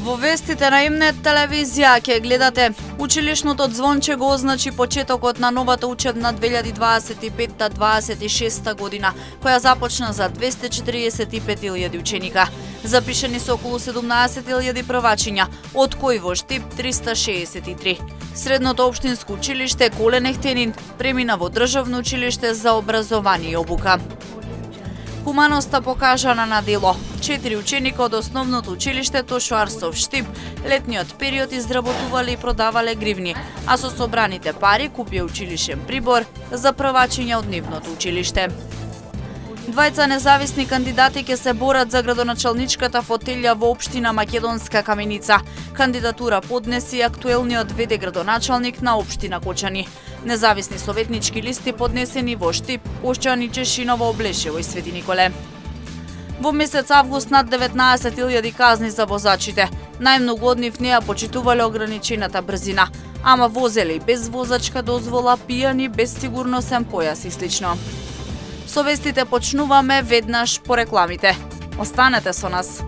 Во вестите на М-нет телевизија ќе гледате училишното звонче го означи почетокот на новата учебна 2025-26 година, која започна за 245.000 ученика. Запишани се околу 17.000 првачиња, од кои во Штип 363. Средното општинско училиште Колен Ехтенин премина во државно училиште за образование и обука. Хуманоста покажана на дело. 4 ученика од основното училиште Тошуарсов Штип летниот период изработувале и продавале гривни, а со собраните пари купија училишен прибор за првачиња од нивното училиште. Двајца независни кандидати ќе се борат за градоначалничката фотелја во општина Македонска Каменица. Кандидатура поднеси актуелниот ВД градоначалник на општина Кочани. Независни советнички листи поднесени во Штип, Кошчани, Чешиново, Облешево и Свети Николе. Во месец август над 19.000 казни за возачите. Најмногу од нив неа почитувале ограничената брзина, ама возеле без возачка дозвола, пијани, без сигурносен појас и слично. Со вестите почнуваме веднаш по рекламите. Останете со нас.